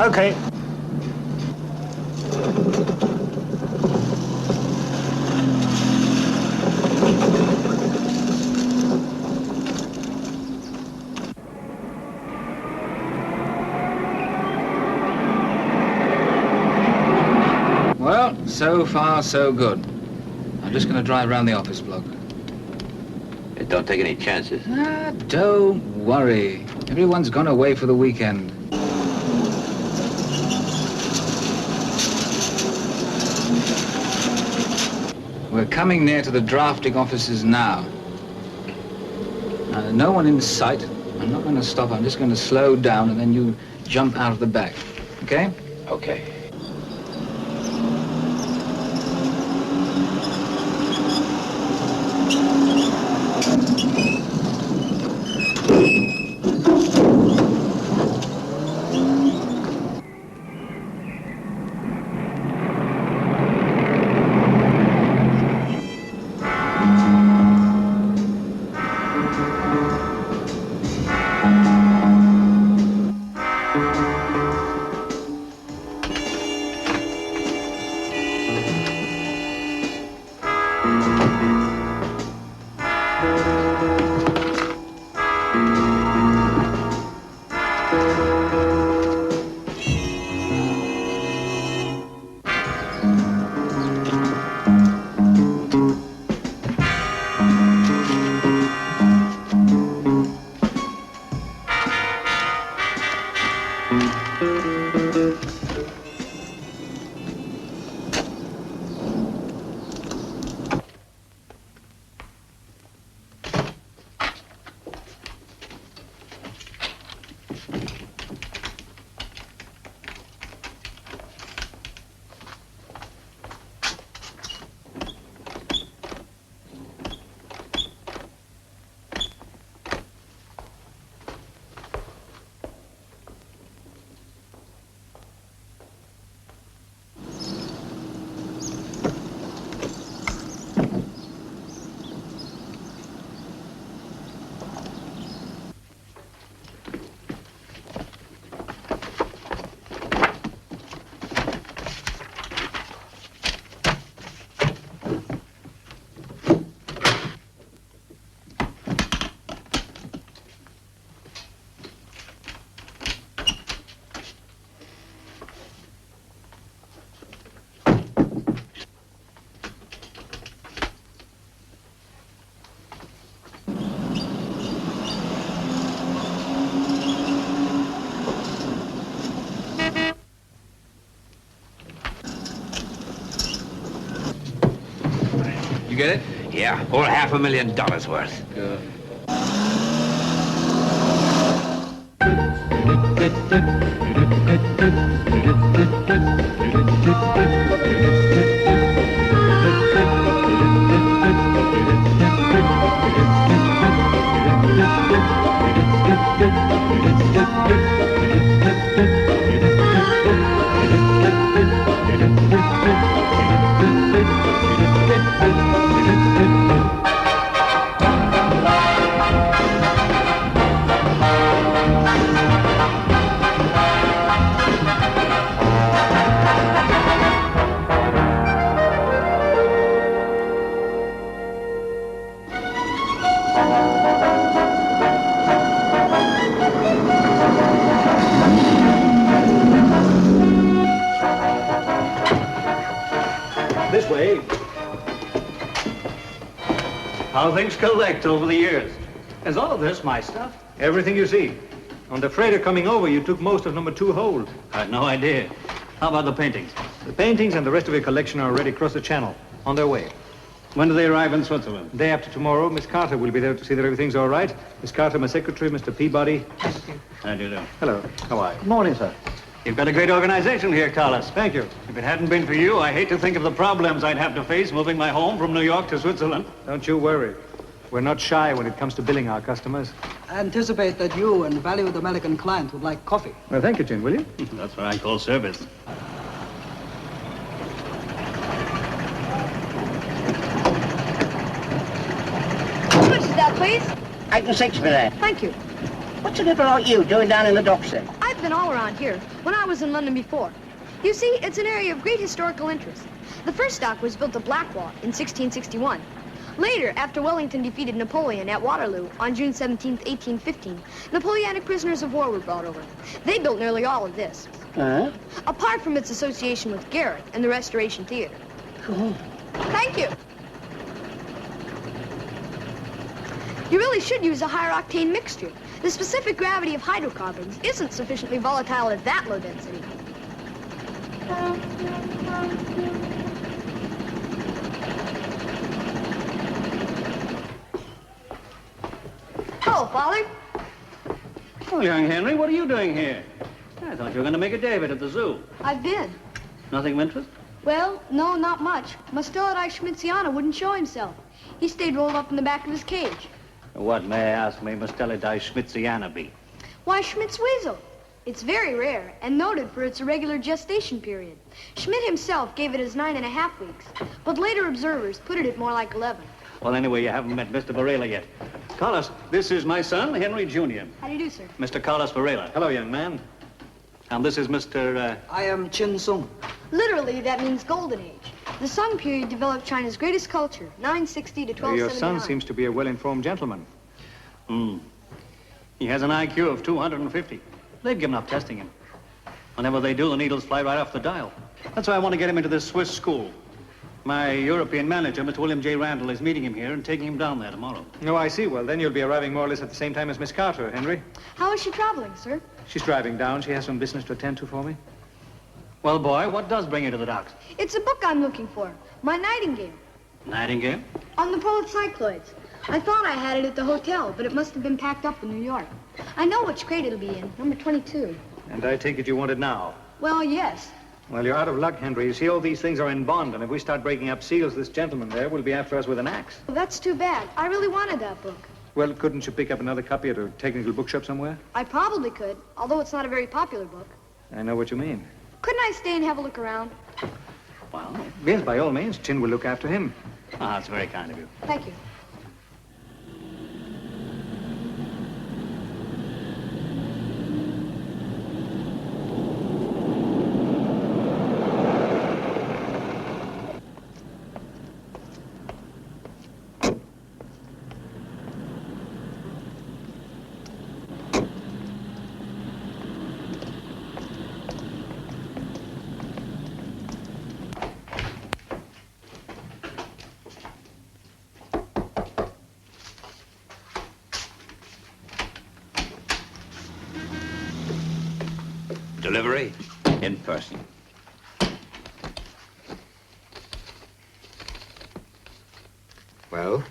Okay. Well, so far, so good. I'm just going to drive around the office block. Hey, don't take any chances. Ah, don't worry. Everyone's gone away for the weekend. We're coming near to the drafting offices now. No one in sight. I'm not going to stop. I'm just going to slow down, and then you jump out of the back. Okay? Okay. You get it? Yeah, over $500,000 worth. Good. This way. How things collect over the years. Is all of this my stuff? Everything you see. On the freighter coming over, you took most of number 2 hold. I had no idea. How about the paintings? The paintings and the rest of your collection are already across the channel, on their way. When do they arrive in Switzerland? Day after tomorrow, Miss Carter will be there to see that everything's all right. Miss Carter, my secretary, Mr. Peabody. How do you do? Hello. How are you? Morning, sir. You've got a great organization here, Carlos. Thank you. If it hadn't been for you, I hate to think of the problems I'd have to face moving my home from New York to Switzerland. Don't you worry. We're not shy when it comes to billing our customers. I anticipate that you and valued American client would like coffee. Well, thank you, Jim, will you? That's what I call service. How much is that, please? 8 and 6 for that. Thank you. What's a little like you doing down in the docks then? I have been all around here when I was in London before. You see, it's an area of great historical interest. The first dock was built at Blackwall in 1661. Later, after Wellington defeated Napoleon at Waterloo on June 17, 1815, Napoleonic prisoners of war were brought over. They built nearly all of this. Apart from its association with Garrick and the Restoration Theater. Thank you. You really should use a higher octane mixture. The specific gravity of hydrocarbons isn't sufficiently volatile at that low density. Hello, Father. Well, young Henry, what are you doing here? I thought you were going to make a day of it at the zoo. I've been. Nothing of interest? Well, no, not much. Mustelodai Schmitziana wouldn't show himself. He stayed rolled up in the back of his cage. What, may I ask, may Mustelodai Schmitziana be? Why, Schmidt's weasel. It's very rare and noted for its irregular gestation period. Schmidt himself gave it as 9.5 weeks, but later observers put it at more like 11. Well, anyway, you haven't met Mr. Varela yet. Carlos, this is my son, Henry Jr. How do you do, sir? Mr. Carlos Varela. Hello, young man. And this is Mr. I am Chin Sung. Literally, that means golden age. The Sung period developed China's greatest culture, 960 to 1279. Your son seems to be a well-informed gentleman. He has an IQ of 250. They've given up testing him. Whenever they do, the needles fly right off the dial. That's why I want to get him into this Swiss school. My European manager, Mr. William J. Randall, is meeting him here and taking him down there tomorrow. Oh, I see. Well, then you'll be arriving more or less at the same time as Miss Carter, Henry. How is she traveling, sir? She's driving down. She has some business to attend to for me. Well, boy, what does bring you to the docks? It's a book I'm looking for. My Nightingale. Nightingale? On the polar cycloids. I thought I had it at the hotel, but it must have been packed up in New York. I know which crate it'll be in, number 22. And I take it you want it now. Well, yes. Well, you're out of luck, Henry. You see, all these things are in bond, and if we start breaking up seals, this gentleman there will be after us with an axe. Well, that's too bad. I really wanted that book. Well, couldn't you pick up another copy at a technical bookshop somewhere? I probably could, although it's not a very popular book. I know what you mean. Couldn't I stay and have a look around? Well, Yes, by all means. Chin will look after him. that's very kind of you. Thank you. Delivery in person. Well,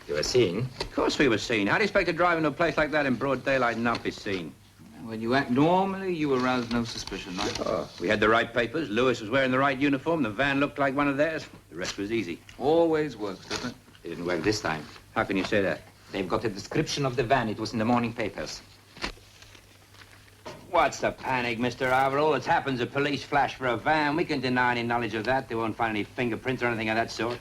you were seen. Of course we were seen. How do you expect to drive into a place like that in broad daylight and not be seen? When you act normally, you arouse no suspicion, right? Oh, we had the right papers. Lewis was wearing the right uniform. The van looked like one of theirs. The rest was easy. Always works, doesn't it? It didn't work this time. How can you say that? They've got a description of the van. It was in the morning papers. What's the panic, Mr. Averill? All that's happen's a police flash for a van. We can deny any knowledge of that. They won't find any fingerprints or anything of that sort.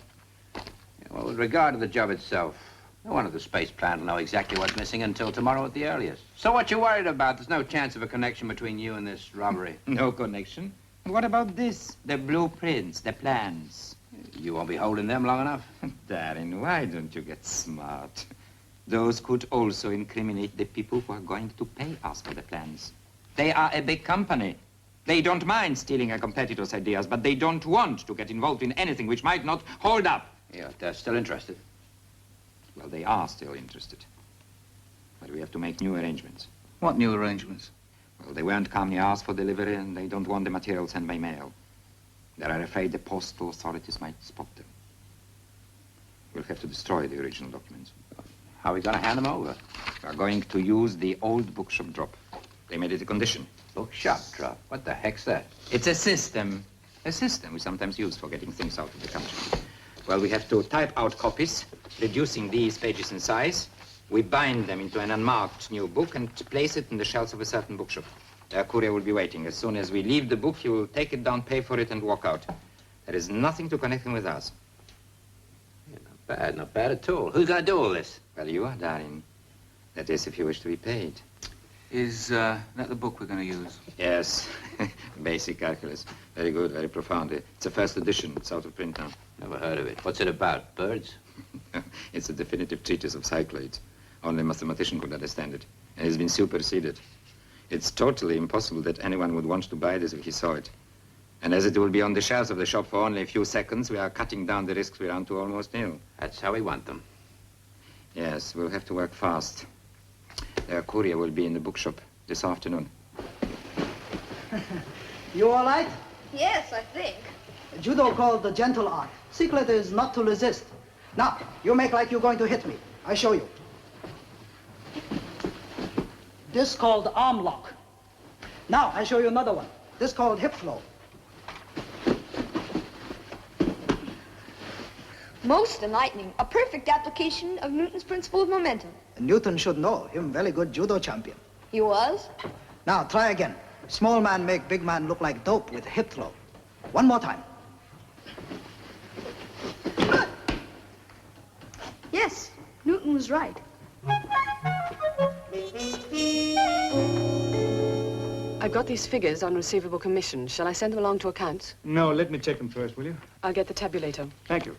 Yeah, well, with regard to the job itself, no one at the space plant will know exactly what's missing until tomorrow at the earliest. So what you worried about? There's no chance of a connection between you and this robbery. No connection. And what about this? The blueprints, the plans. You won't be holding them long enough. Darren, why don't you get smart? Those could also incriminate the people who are going to pay us for the plans. They are a big company. They don't mind stealing a competitor's ideas, but they don't want to get involved in anything which might not hold up. Yeah, they're still interested. Well, they are still interested. But we have to make new arrangements. What new arrangements? Well, they won't come near us for delivery, and they don't want the material sent by mail. They are afraid the postal authorities might spot them. We'll have to destroy the original documents. How are we going to hand them over? We are going to use the old bookshop drop. They made it a condition. Bookshop drop. What the heck's that? It's a system. A system we sometimes use for getting things out of the country. Well, we have to type out copies, reducing these pages in size. We bind them into an unmarked new book and place it in the shelves of a certain bookshop. A courier will be waiting. As soon as we leave the book, he will take it down, pay for it, and walk out. There is nothing to connect him with us. Yeah, not bad at all. Who's going to do all this? Well, you are, darling. That is, if you wish to be paid. Is that the book we're going to use? Yes. Basic calculus. Very good, very profound. It's a first edition. It's out of print now. Never heard of it. What's it about? Birds? It's a definitive treatise of cycloids. Only a mathematician could understand it. And it's been superseded. It's totally impossible that anyone would want to buy this if he saw it. And as it will be on the shelves of the shop for only a few seconds, we are cutting down the risks we run to almost nil. That's how we want them. Yes, we'll have to work fast. Their courier will be in the bookshop this afternoon. You all right? Yes, I think. Judo called the gentle art. Secret is not to resist. Now, you make like you're going to hit me. I show you. This called arm lock. Now, I show you another one. This called hip flow. Most enlightening. A perfect application of Newton's principle of momentum. Newton should know. Him very good judo champion. He was? Now, try again. Small man make big man look like dope with hip flow. One more time. Yes, Newton was right. I've got these figures on receivable commission. Shall I send them along to accounts? No, let me check them first, will you? I'll get the tabulator. Thank you.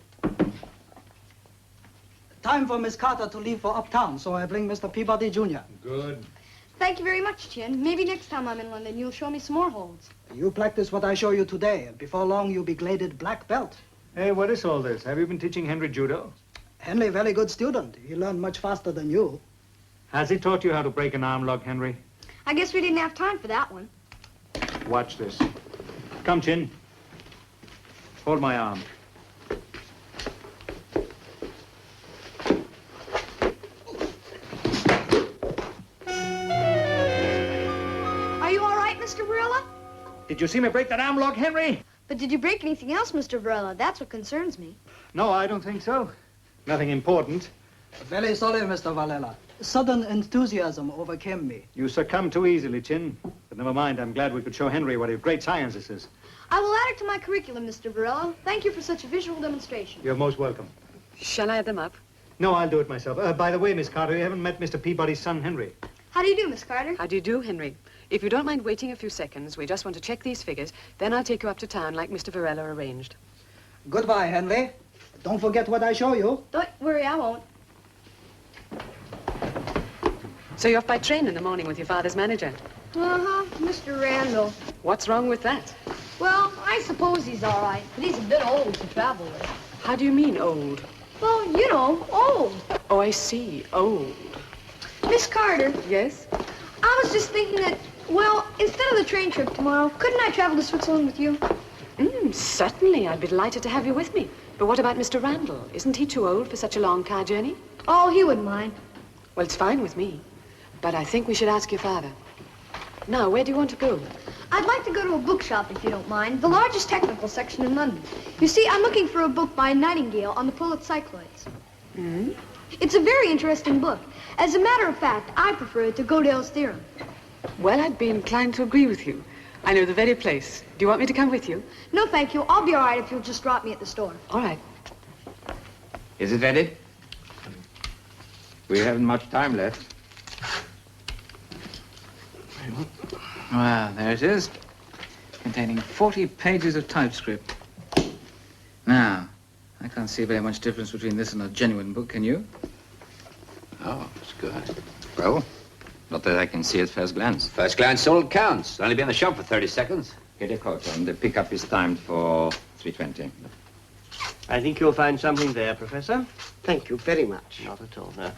Time for Miss Carter to leave for uptown, so I bring Mr. Peabody Jr. Good. Thank you very much, Chin. Maybe next time I'm in London, you'll show me some more holds. You practice what I show you today. Before long, you'll be graded black belt. Hey, what is all this? Have you been teaching Henry judo? Henry, very good student. He learned much faster than you. Has he taught you how to break an arm lock, Henry? I guess we didn't have time for that one. Watch this. Come, Chin. Hold my arm. Are you all right, Mr. Varela? Did you see me break that arm lock, Henry? But did you break anything else, Mr. Varela? That's what concerns me. No, I don't think so. Nothing important. Very sorry, Mr. Varela. Sudden enthusiasm overcame me. You succumbed too easily, Chin. But never mind, I'm glad we could show Henry what a great science this is. I will add it to my curriculum, Mr. Varela. Thank you for such a visual demonstration. You're most welcome. Shall I add them up? No, I'll do it myself. By the way, Miss Carter, you haven't met Mr. Peabody's son, Henry. How do you do, Miss Carter? How do you do, Henry? If you don't mind waiting a few seconds, we just want to check these figures. Then I'll take you up to town like Mr. Varela arranged. Goodbye, Henry. Don't forget what I show you. Don't worry, I won't. So you're off by train in the morning with your father's manager. Uh-huh, Mr. Randall. What's wrong with that? Well, I suppose he's all right, but he's a bit old to travel with. How do you mean, old? Well, you know, old. Oh, I see, old. Miss Carter, Yes? I was just thinking that, well, instead of the train trip tomorrow, couldn't I travel to Switzerland with you? Certainly. I'd be delighted to have you with me. But what about Mr. Randall? Isn't he too old for such a long car journey? Oh, he wouldn't mind. Well, it's fine with me. But I think we should ask your father. Now, where do you want to go? I'd like to go to a bookshop, if you don't mind. The largest technical section in London. You see, I'm looking for a book by Nightingale on the pull at cycloids. It's a very interesting book. As a matter of fact, I prefer it to Gödel's theorem. Well, I'd be inclined to agree with you. I know the very place. Do you want me to come with you? No, thank you. I'll be all right if you'll just drop me at the store. All right. Is it ready? We haven't much time left. Well, there it is. Containing 40 pages of typescript. Now, I can't see very much difference between this and a genuine book, can you? Oh, it's good. Well, not that I can see at first glance. First glance, all it counts. Only be in the shop for 30 seconds. Get a coat on. The pickup is timed for 3:20. I think you'll find something there, Professor. Thank you very much. Not at all, no.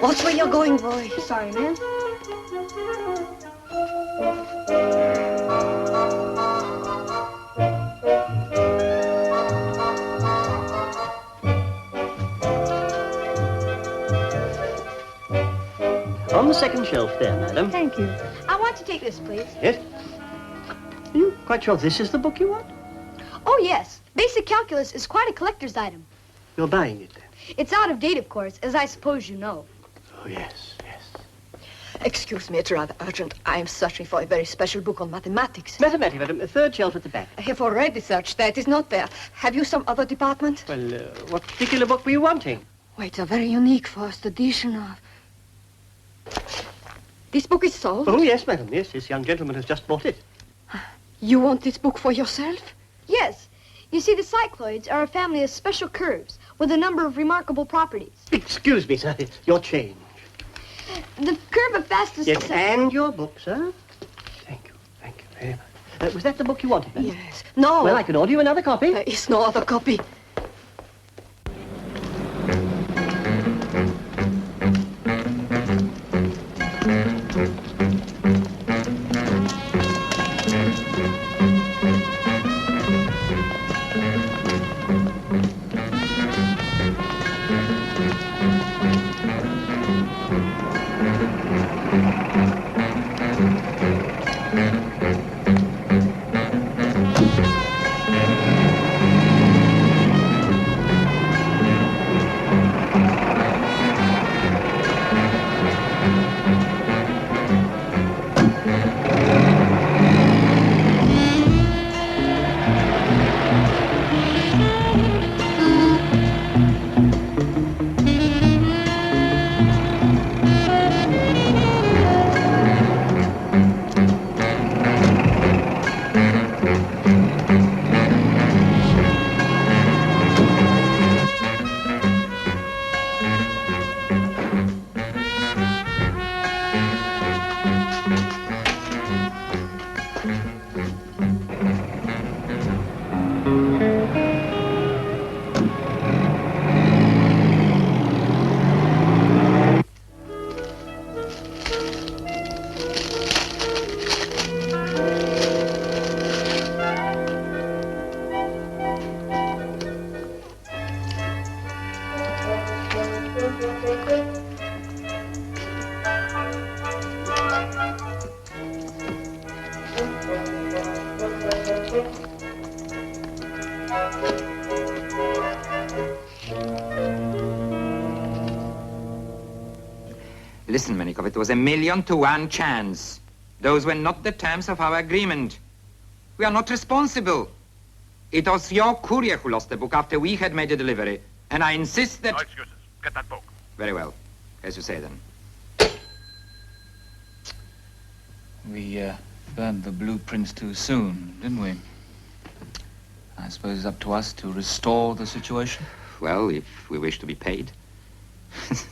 Watch where you're going, boy. Sorry, ma'am. On the second shelf there, madam. Thank you. I want to take this, please. Yes? Are you quite sure this is the book you want? Oh, yes. Basic calculus is quite a collector's item. You're buying it then? It's out of date, of course, as I suppose you know. Oh, yes, yes. Excuse me, it's rather urgent. I am searching for a very special book on mathematics. Mathematics, madam. The third shelf at the back. I have already searched that. It's not there. Have you some other department? Well, what particular book were you wanting? Wait, it's a very unique first edition of... This book is sold? Oh, yes, madam. Yes, this young gentleman has just bought it. You want this book for yourself? Yes. You see, the cycloids are a family of special curves with a number of remarkable properties. Excuse me, sir. Your change. The curve of fastest... Yes, and your book, sir. Thank you. Thank you very much. Was that the book you wanted, madam? Yes. No. Well, I can order you another copy. There is no other copy. Listen, Menikov, it was 1,000,000 to 1 chance. Those were not the terms of our agreement. We are not responsible. It was your courier who lost the book after we had made the delivery. And I insist that... No excuses. Get that book. Very well. As you say, then. We burned the blueprints too soon, didn't we? I suppose it's up to us to restore the situation. Well, if we wish to be paid.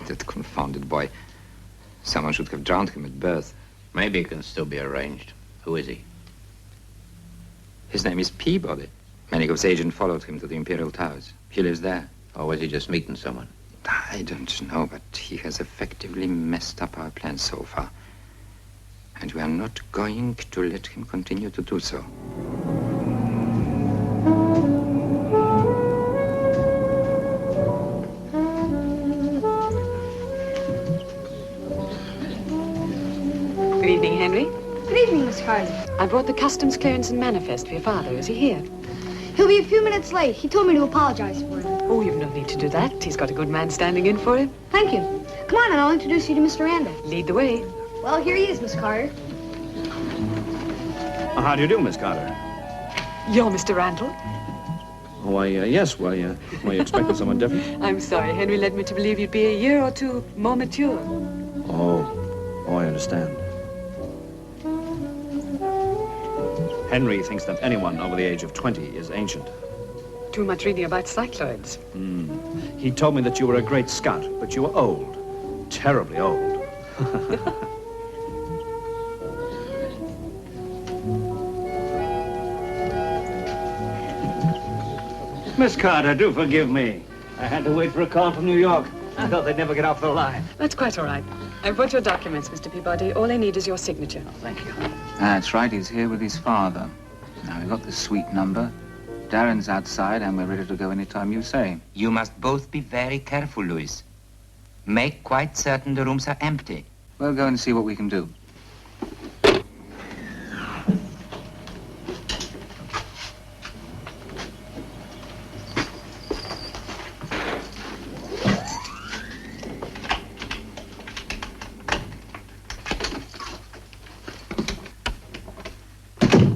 That confounded boy. Someone should have drowned him at birth. Maybe it can still be arranged. Who is he? His name is Peabody. Menikov's agent followed him to the Imperial Towers. He lives there. Or was he just meeting someone? I don't know, but he has effectively messed up our plans so far. And we are not going to let him continue to do so. Good evening, Henry. Good evening, Miss Carter. I brought the customs clearance and manifest for your father. Is he here? He'll be a few minutes late. He told me to apologize for it. Oh, you've no need to do that. He's got a good man standing in for him. Thank you. Come on, and I'll introduce you to Mr. Randa. Lead the way. Well, here he is, Miss Carter. How do you do, Miss Carter? You're Mr. Randall? Why, yes. Why, you expected someone different? I'm sorry. Henry led me to believe you'd be a year or two more mature. Oh, I understand. Henry thinks that anyone over the age of 20 is ancient. Too much reading about cycloids. He told me that you were a great scout, but you were old. Terribly old. Miss Carter, do forgive me. I had to wait for a call from New York. I thought they'd never get off the line. That's quite all right. I've brought your documents, Mr. Peabody. All I need is your signature. Thank you. That's right, he's here with his father. Now, we've got the suite number. Darren's outside, and we're ready to go any time you say. You must both be very careful, Louis. Make quite certain the rooms are empty. We'll go and see what we can do.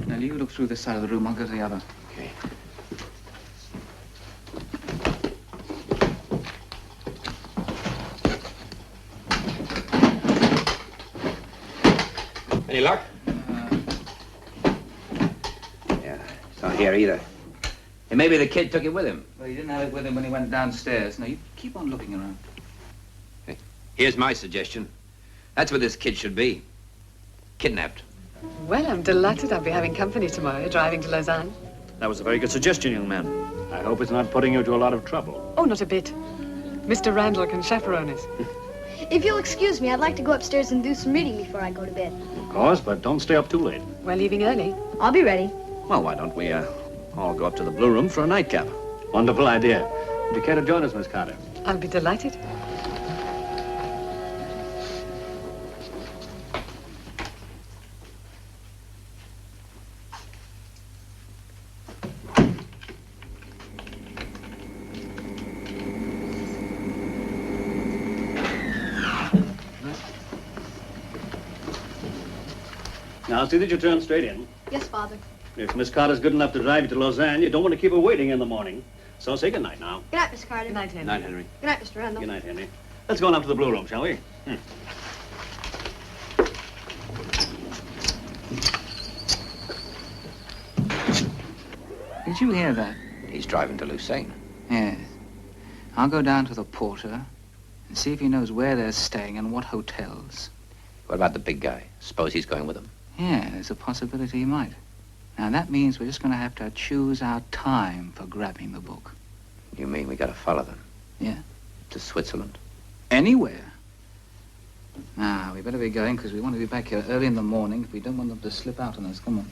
Now, you look through this side of the room, I'll go to the other. Okay. Any luck? Yeah, it's not here either. And maybe the kid took it with him. Well, he didn't have it with him when he went downstairs. Now, you keep on looking around. Here's my suggestion. That's where this kid should be. Kidnapped. Well, I'm delighted I'll be having company tomorrow, driving to Lausanne. That was a very good suggestion, young man. I hope it's not putting you to a lot of trouble. Oh, not a bit. Mr. Randall can chaperone us. If you'll excuse me, I'd like to go upstairs and do some reading before I go to bed. Of course, but don't stay up too late. We're leaving early. I'll be ready. Well, why don't we all go up to the Blue Room for a nightcap? Wonderful idea. Would you care to join us, Miss Carter? I'll be delighted. Now, see that you turn straight in. Yes, Father. If Miss Carter's good enough to drive you to Lausanne, you don't want to keep her waiting in the morning. So say good night now. Good night, Miss Carter. Good night, Henry. Good night, Henry. Good night, Mr. Randall. Good night, Henry. Let's go on up to the Blue Room, shall we? Did you hear that? He's driving to Lucerne. Yes. I'll go down to the porter and see if he knows where they're staying and what hotels. What about the big guy? Suppose he's going with him. Yeah, there's a possibility he might. Now, that means we're just going to have to choose our time for grabbing the book. You mean we gotta follow them? Yeah. To Switzerland? Anywhere. Now, we better be going because we want to be back here early in the morning if we don't want them to slip out on us. Come on.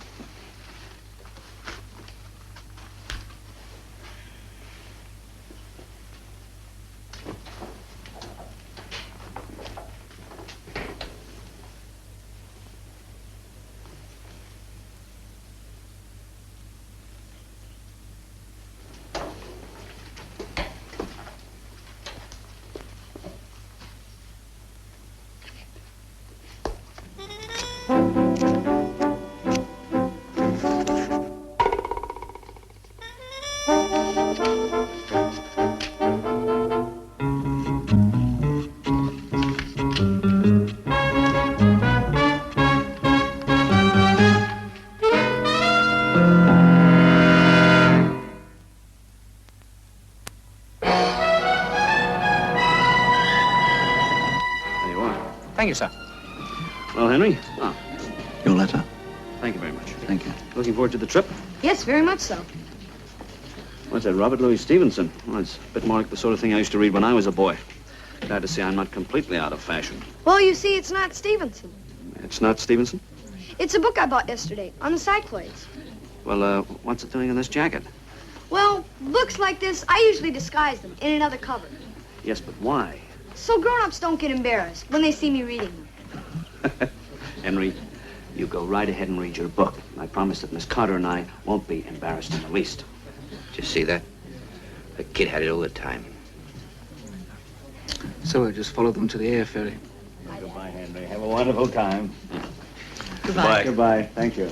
Thank you, sir. Well, Henry? Oh, Your letter? thank you very much. Thank you. Looking forward to the trip? Yes, very much so. What's that, Robert Louis Stevenson? Well, it's a bit more like the sort of thing I used to read when I was a boy. Glad to see I'm not completely out of fashion. Well, you see, it's not Stevenson. It's not Stevenson? It's a book I bought yesterday on the cycloids. Well, what's it doing in this jacket? Well, books like this, I usually disguise them in another cover. Yes, but why? So grown-ups don't get embarrassed when they see me reading them. Henry, you go right ahead and read your book. I promise that Miss Carter and I won't be embarrassed in the least. Did you see that? The kid had it all the time. So we'll just follow them to the air ferry. Goodbye, Henry. Have a wonderful time. Goodbye. Goodbye. Thank you.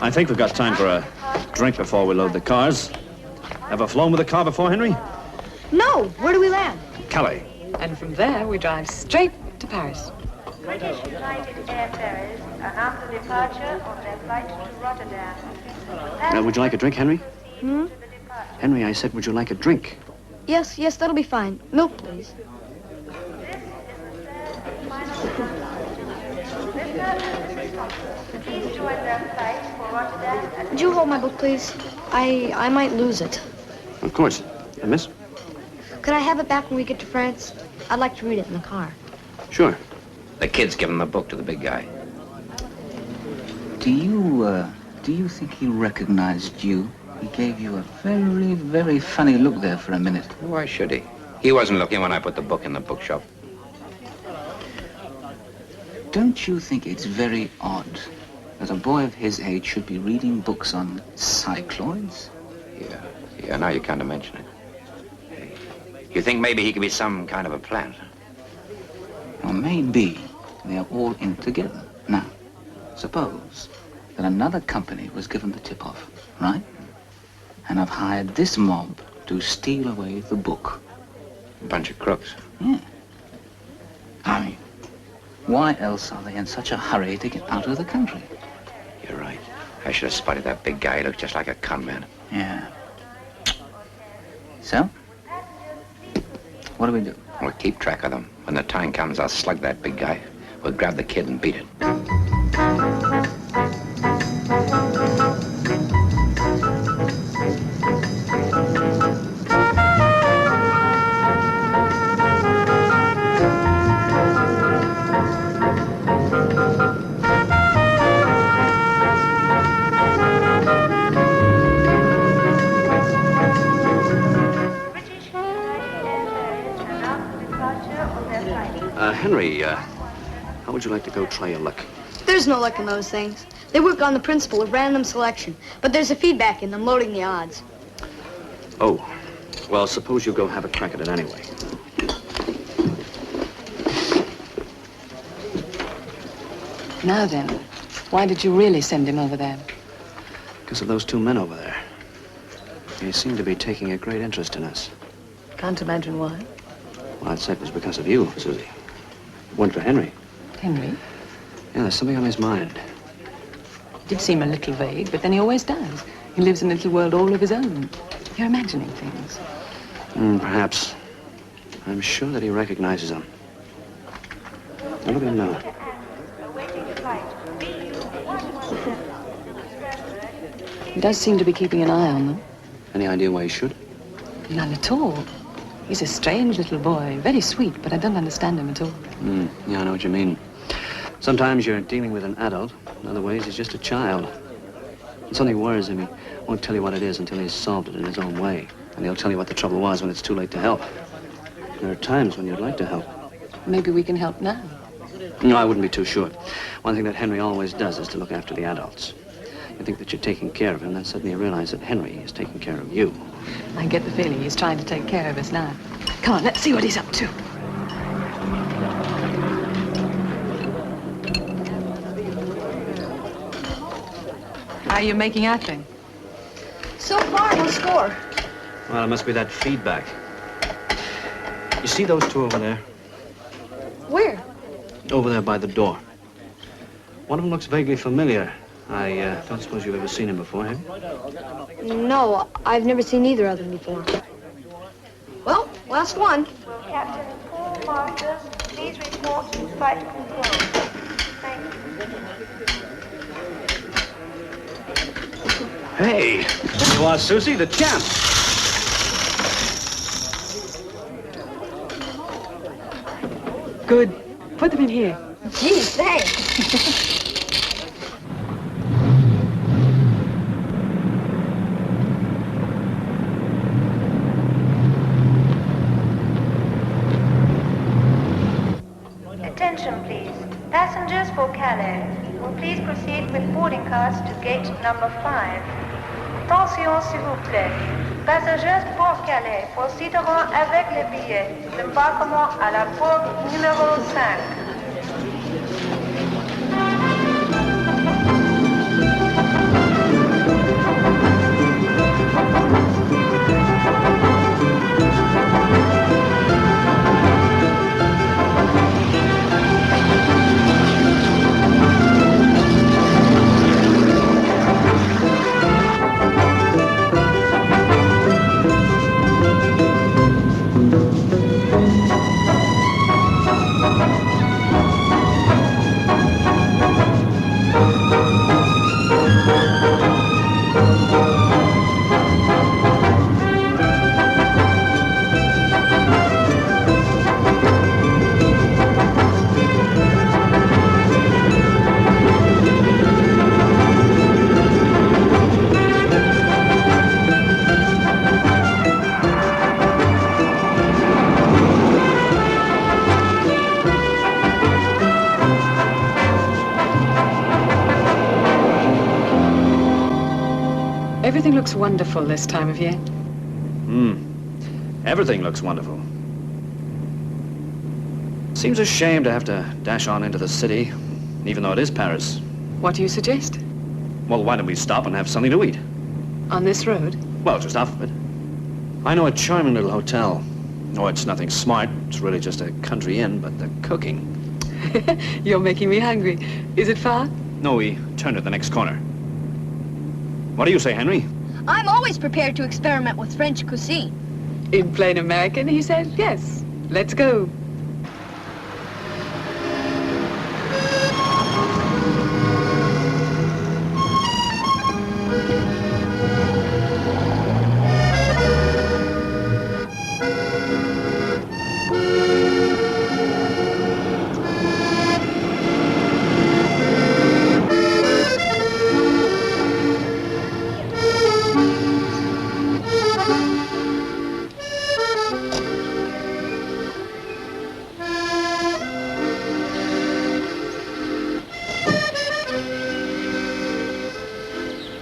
I think we've got time for a drink before we load the cars. Ever flown with a car before, Henry? No. Where do we land? Calais. And from there, we drive straight to Paris. British United Air Ferries announced the departure of their flight to Rotterdam. Would you like a drink, Henry? Hmm? Henry, I said, would you like a drink? Yes, that'll be fine. Milk, please. Please join their flight for Rotterdam. Would you hold my book, please? I might lose it. Of course. Miss? Could I have it back when we get to France? I'd like to read it in the car. Sure. The kid's giving the book to the big guy. Do you think he recognized you? He gave you a very, very funny look there for a minute. Why should he? He wasn't looking when I put the book in the bookshop. Don't you think it's very odd that a boy of his age should be reading books on cycloids? Yeah, now you kind of mention it. Hey, you think maybe he could be some kind of a plant? Or maybe they're all in together. Now, suppose that another company was given the tip-off, right? And I've hired this mob to steal away the book. A bunch of crooks. Yeah. I mean, why else are they in such a hurry to get out of the country? You're right. I should have spotted that big guy. He looked just like a con man. Yeah. So? What do we do? We'll keep track of them. When the time comes, I'll slug that big guy. We'll grab the kid and beat it. Henry, how would you like to go try your luck? There's no luck in those things. They work on the principle of random selection, but there's a feedback in them loading the odds. Oh, well, suppose you go have a crack at it anyway. Now then, why did you really send him over there? Because of those two men over there. They seem to be taking a great interest in us. Can't imagine why. Well, I'd say it was because of you, Susie. One for Henry. Henry? Yeah, there's something on his mind. Did seem a little vague, but then he always does. He lives in a little world all of his own. You're imagining things. Perhaps. I'm sure that he recognizes them. Now, look at him now. He does seem to be keeping an eye on them. Any idea why he should? None at all. He's a strange little boy, very sweet, but I don't understand him at all. Yeah, I know what you mean. Sometimes you're dealing with an adult. In other ways, he's just a child. When something worries him, he won't tell you what it is until he's solved it in his own way. And he'll tell you what the trouble was when it's too late to help. There are times when you'd like to help. Maybe we can help now. No, I wouldn't be too sure. One thing that Henry always does is to look after the adults. You think that you're taking care of him, then suddenly you realize that Henry is taking care of you. I get the feeling he's trying to take care of us now. Come on, let's see what he's up to. How are you making out then? So far, no score. Well, it must be that feedback. You see those two over there? Where? Over there by the door. One of them looks vaguely familiar. I don't suppose you've ever seen him before, have you? No, I've never seen either of them before. Well, last one. Will Captain Paul Masters please report to flight control? Thank you. Hey, there you are, Susie, the champ. Good. Put them in here. Gee, thanks. Attention, please. Passengers for Calais will please proceed with boarding cars to gate number 5. Attention, s'il vous plaît. Passagers pour Calais procéderont avec les billets d'embarquement à la porte numéro 5. Everything looks wonderful this time of year. Everything looks wonderful. Seems a shame to have to dash on into the city, even though it is Paris. What do you suggest? Well, why don't we stop and have something to eat? On this road? Well, just off of it. I know a charming little hotel. No, it's nothing smart. It's really just a country inn, but the cooking. You're making me hungry. Is it far? No, we turned at the next corner. What do you say, Henry? I'm always prepared to experiment with French cuisine. In plain American, he said, yes. Let's go.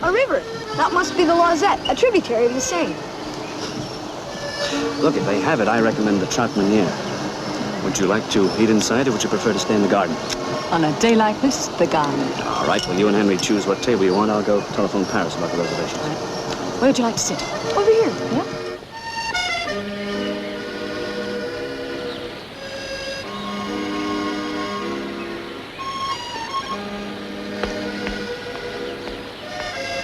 A river. That must be the Loisette, a tributary of the Seine. Look, if they have it, I recommend the Trout Meunier. Would you like to eat inside, or would you prefer to stay in the garden? On a day like this, the garden. All right, well, you and Henry choose what table you want. I'll go telephone Paris about the reservations. Where would you like to sit? Over here. Yeah?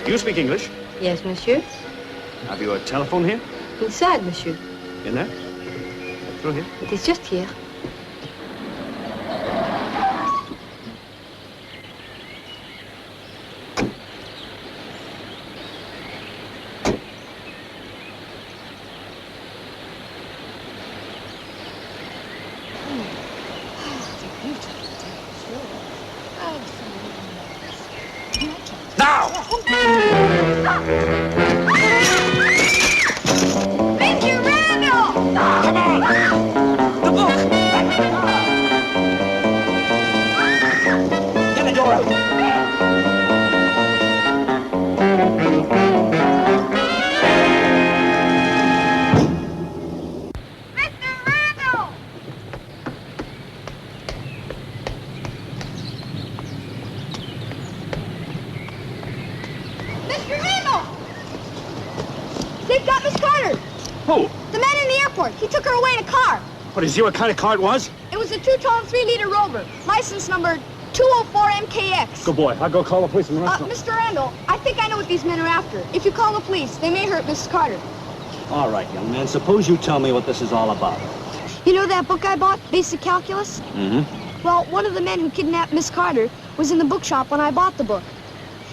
You speak English? Yes, monsieur. Have you a telephone here? Inside, monsieur. In there? Through here? It is just here. Now! Mr. Randall! Come on! The book! Get the door out! Mr. Randall! Mr. Randall! They've got Miss Carter. Who? The man in the airport. He took her away in a car. What, is he what kind of car it was? It was a 2-ton, 3-liter Rover. License number 204 MKX. Good boy. I'll go call the police and arrest him. Mr. Randall, I think I know what these men are after. If you call the police, they may hurt Mrs. Carter. All right, young man. Suppose you tell me what this is all about. You know that book I bought, Basic Calculus? Mm-hmm. Well, one of the men who kidnapped Miss Carter was in the bookshop when I bought the book.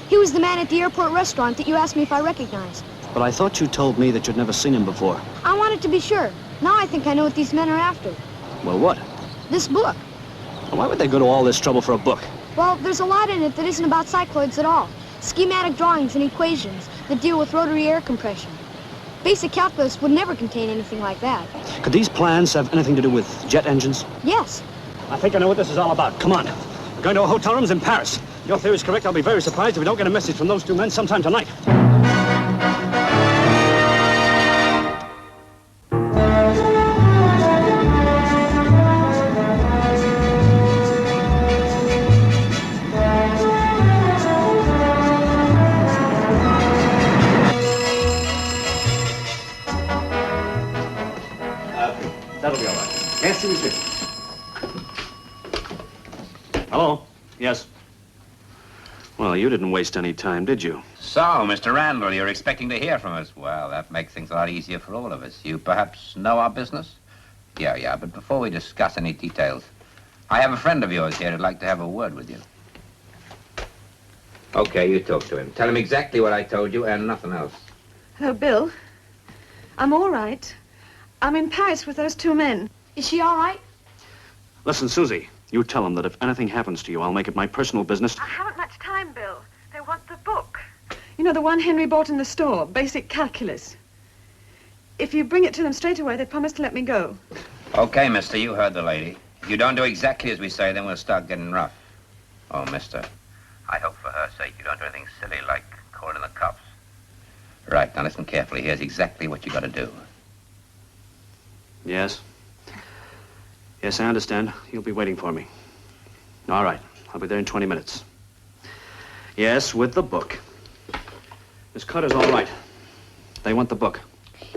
He was the man at the airport restaurant that you asked me if I recognized. But I thought you told me that you'd never seen him before. I wanted to be sure. Now I think I know what these men are after. Well, what? This book. Well, why would they go to all this trouble for a book? Well, there's a lot in it that isn't about cycloids at all. Schematic drawings and equations that deal with rotary air compression. Basic Calculus would never contain anything like that. Could these plans have anything to do with jet engines? Yes. I think I know what this is all about. Come on. We're going to a hotel rooms in Paris. Your theory is correct. I'll be very surprised if we don't get a message from those two men sometime tonight. That'll be all right. Merci, monsieur. Hello? Yes. Well, you didn't waste any time, did you? So, Mr. Randall, you're expecting to hear from us. Well, that makes things a lot easier for all of us. You perhaps know our business? Yeah, but before we discuss any details, I have a friend of yours here who'd like to have a word with you. Okay, you talk to him. Tell him exactly what I told you and nothing else. Hello, Bill. I'm all right. I'm in Paris with those two men. Is she all right? Listen, Susie, you tell him that if anything happens to you, I'll make it my personal business. I haven't much time, Bill. They want the book. You know, the one Henry bought in the store, Basic Calculus. If you bring it to them straight away, they promise to let me go. Okay, mister, you heard the lady. If you don't do exactly as we say, then we'll start getting rough. Oh, mister, I hope for her sake you don't do anything silly like calling the cops. right, now listen carefully. Here's exactly what you got to do. Yes? Yes, I understand. You'll be waiting for me. All right. I'll be there in 20 minutes. Yes, with the book. Miss Carter's all right. They want the book.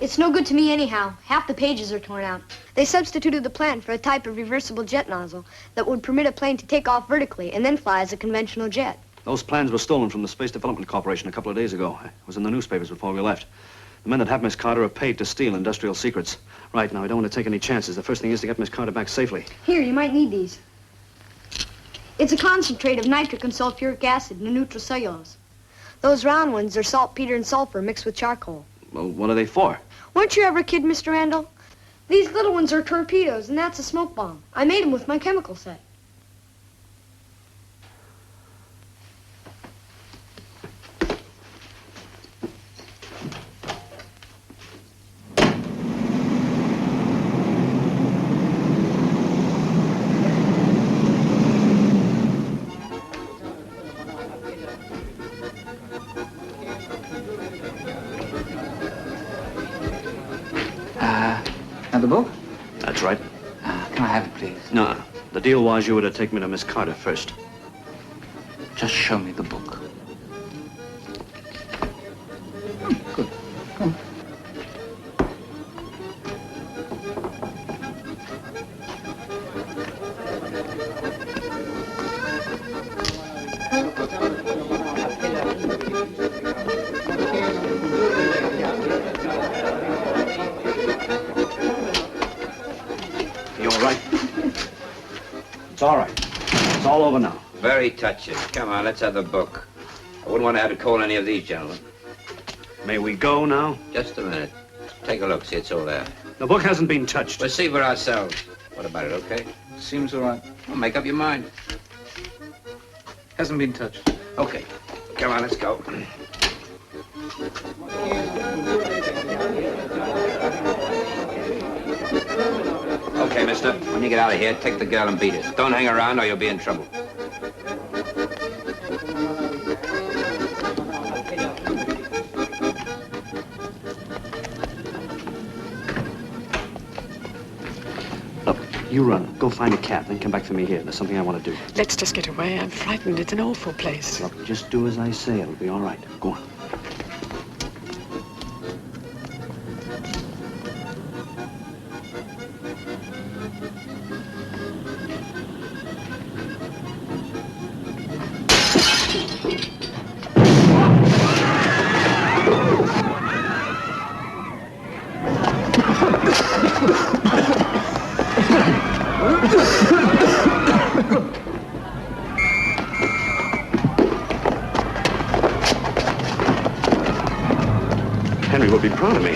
It's no good to me anyhow. Half the pages are torn out. They substituted the plan for a type of reversible jet nozzle that would permit a plane to take off vertically and then fly as a conventional jet. Those plans were stolen from the Space Development Corporation a couple of days ago. It was in the newspapers before we left. The men that have Miss Carter are paid to steal industrial secrets. Right, now, I don't want to take any chances. The first thing is to get Miss Carter back safely. Here, you might need these. It's a concentrate of nitric and sulfuric acid and nitrocellulose. Those round ones are saltpeter and sulfur mixed with charcoal. Well, what are they for? Weren't you ever a kid, Mr. Randall? These little ones are torpedoes, and that's a smoke bomb. I made them with my chemical set. And the book? That's right. Can I have it, please? No, the deal was you were to take me to Miss Carter first. Just show me the book. Good. Come on. You all right? It's all right. It's all over now. Very touching. Come on, let's have the book. I wouldn't want to have to call any of these gentlemen. May we go now? Just a minute. Take a look, see it's all there. The book hasn't been touched. We'll see for ourselves. What about it, okay? Seems all right. Well, make up your mind. Hasn't been touched. Okay. Come on, let's go. Okay, mister. When you get out of here, take the girl and beat it. Don't hang around or you'll be in trouble. Look, you run. Go find a cab, then come back for me here. There's something I want to do. Let's just get away. I'm frightened. It's an awful place. Look, just do as I say. It'll be all right. Go on. Henry will be proud of me.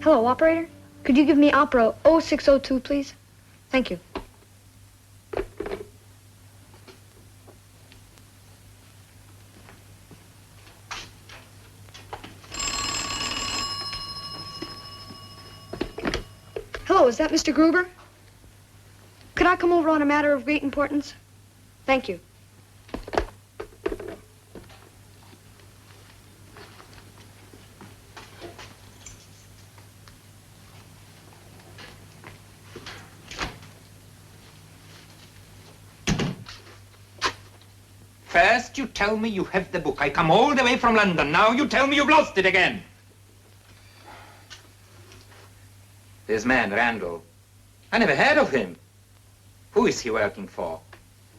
Hello, operator. Could you give me opera 0602, please? Thank you. Hello, is that Mr. Gruber? Could I come over on a matter of great importance? Thank you. First, you tell me you have the book. I come all the way from London. Now you tell me you've lost it again. This man, Randall. I never heard of him. Who is he working for?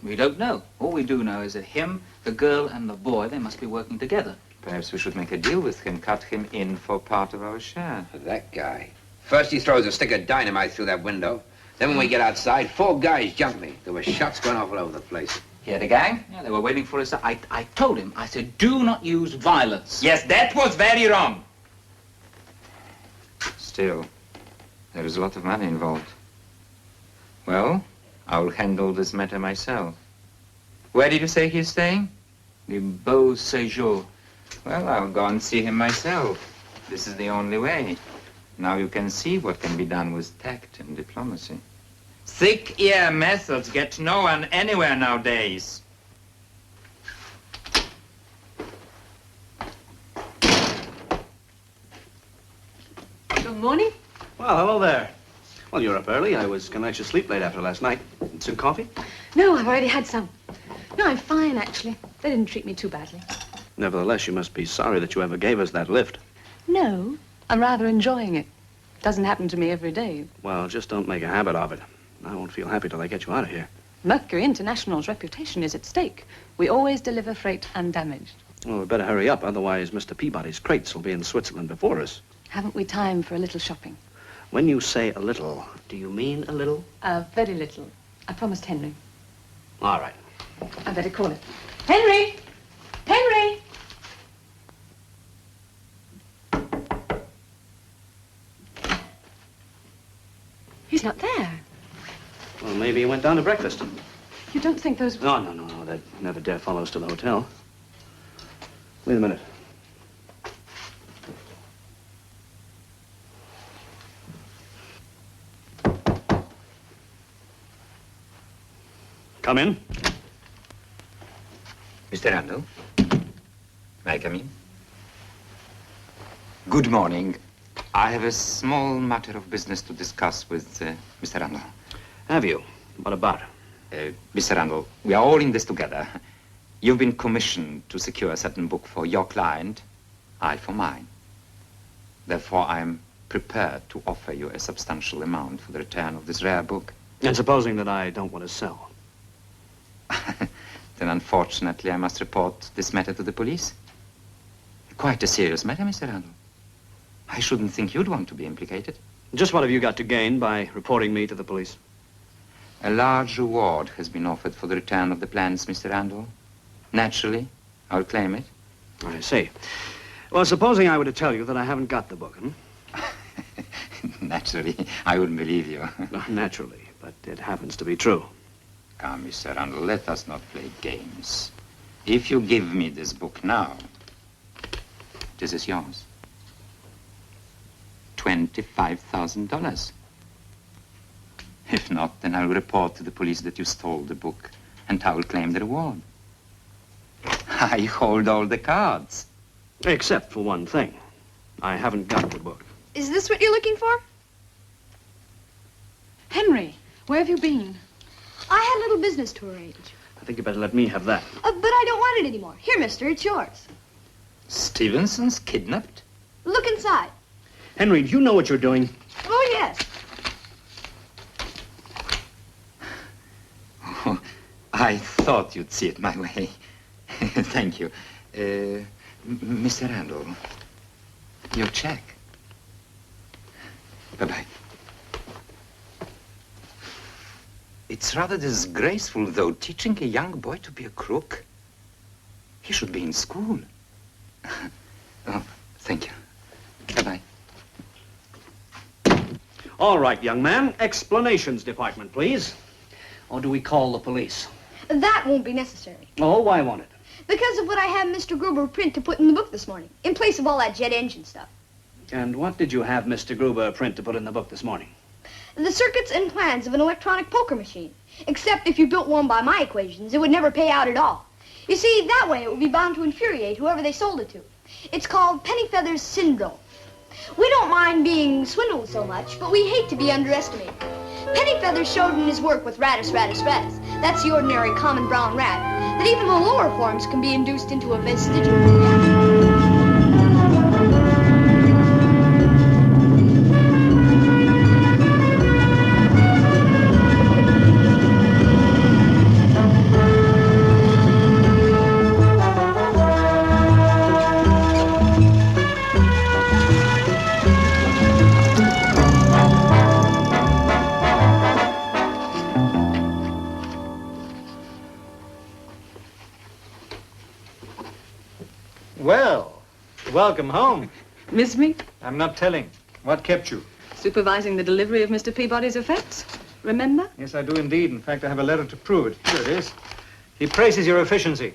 We don't know. All we do know is that him, the girl, and the boy, they must be working together. Perhaps we should make a deal with him, cut him in for part of our share. That guy. First he throws a stick of dynamite through that window. Then when we get outside, 4 guys jump me. There were shots going off all over the place. Here, the gang? Yeah, they were waiting for us. I told him, I said, do not use violence. Yes, that was very wrong. Still, there is a lot of money involved. Well, I'll handle this matter myself. Where did you say he's staying? The Beau Séjour. Well, I'll go and see him myself. This is the only way. Now you can see what can be done with tact and diplomacy. Thick ear methods get no one anywhere nowadays. Good morning. Well, hello there. Well, you're up early. I was going to let you sleep late after last night. Some coffee? No, I've already had some. No, I'm fine, actually. They didn't treat me too badly. Nevertheless, you must be sorry that you ever gave us that lift. No, I'm rather enjoying it. Doesn't happen to me every day. Well, just don't make a habit of it. I won't feel happy till I get you out of here. Mercury International's reputation is at stake. We always deliver freight undamaged. Well, we better hurry up, otherwise Mr. Peabody's crates will be in Switzerland before us. Haven't we time for a little shopping? When you say a little, do you mean a little? Very little. I promised Henry. All right. I better call it. Henry! Henry! He's not there. Well, maybe he went down to breakfast. You don't think those... No. They'd never dare follow us to the hotel. Wait a minute. Come in. Mr. Randall, may I come in? Good morning. I have a small matter of business to discuss with Mr. Randall. Have you? What about? Mr. Randall, we are all in this together. You've been commissioned to secure a certain book for your client, I for mine. Therefore, I'm prepared to offer you a substantial amount for the return of this rare book. And supposing that I don't want to sell? Then, unfortunately, I must report this matter to the police. Quite a serious matter, Mr. Randall. I shouldn't think you'd want to be implicated. Just what have you got to gain by reporting me to the police? A large reward has been offered for the return of the plans, Mr. Randall. Naturally, I'll claim it. I see. Well, supposing I were to tell you that I haven't got the book, Naturally, I wouldn't believe you. Naturally, but it happens to be true. Come, Mr. Randall, let us not play games. If you give me this book now, this is yours. $25,000. If not, then I'll report to the police that you stole the book, and I will claim the reward. I hold all the cards. Except for one thing. I haven't got the book. Is this what you're looking for? Henry, where have you been? I had a little business to arrange. I think you better let me have that. But I don't want it anymore. Here, mister, it's yours. Stevenson's kidnapped? Look inside. Henry, do you know what you're doing? Oh, yes. Oh, I thought you'd see it my way. Thank you. Mr. Randall, your check. Bye-bye. It's rather disgraceful, though, teaching a young boy to be a crook. He should be in school. Oh, thank you. Bye-bye. All right, young man. Explanations department, please. Or do we call the police? That won't be necessary. Oh, why won't it? Because of what I had Mr. Gruber print to put in the book this morning, in place of all that jet engine stuff. And what did you have Mr. Gruber print to put in the book this morning? The circuits and plans of an electronic poker machine. Except if you built one by my equations, it would never pay out at all. You see, that way it would be bound to infuriate whoever they sold it to. It's called Pennyfeather's syndrome. We don't mind being swindled so much, but we hate to be underestimated. Pennyfeather showed in his work with Rattus, that's the ordinary common brown rat, that even the lower forms can be induced into a vestigial reaction. Well, welcome home. Miss me? I'm not telling. What kept you? Supervising the delivery of Mr. Peabody's effects. Remember? Yes, I do indeed. In fact, I have a letter to prove it. Here it is. He praises your efficiency.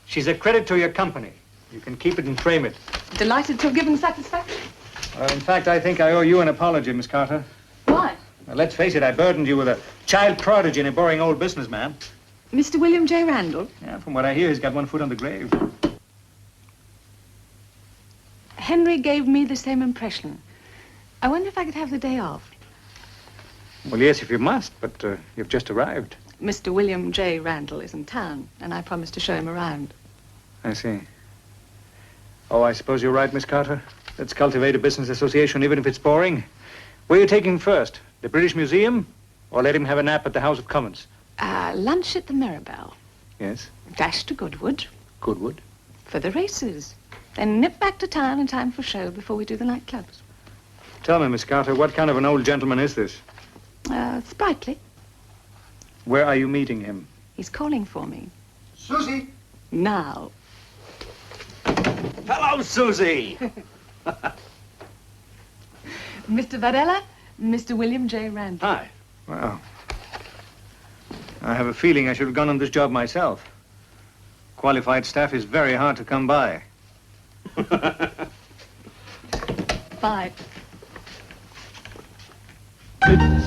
She's a credit to your company. You can keep it and frame it. Delighted to have given satisfaction. In fact, I think I owe you an apology, Miss Carter. Why? Now, let's face it, I burdened you with a child prodigy and a boring old businessman. Mr. William J. Randall? Yeah, from what I hear, he's got one foot on the grave. Henry gave me the same impression. I wonder if I could have the day off. Well, yes, if you must, but you've just arrived. Mr. William J. Randall is in town, and I promised to show him around. I see. Oh, I suppose you're right, Miss Carter. Let's cultivate a business association, even if it's boring. Where are you taking him first? The British Museum? Or let him have a nap at the House of Commons? Lunch at the Mirabelle. Yes? Dash to Goodwood. Goodwood? For the races. Then nip back to town in time for show before we do the nightclubs. Tell me, Miss Carter, what kind of an old gentleman is this? Sprightly. Where are you meeting him? He's calling for me. Susie! Now. Hello, Susie! Mr. Varela, Mr. William J. Randall. Hi. Well, I have a feeling I should have gone on this job myself. Qualified staff is very hard to come by. Bye. Good.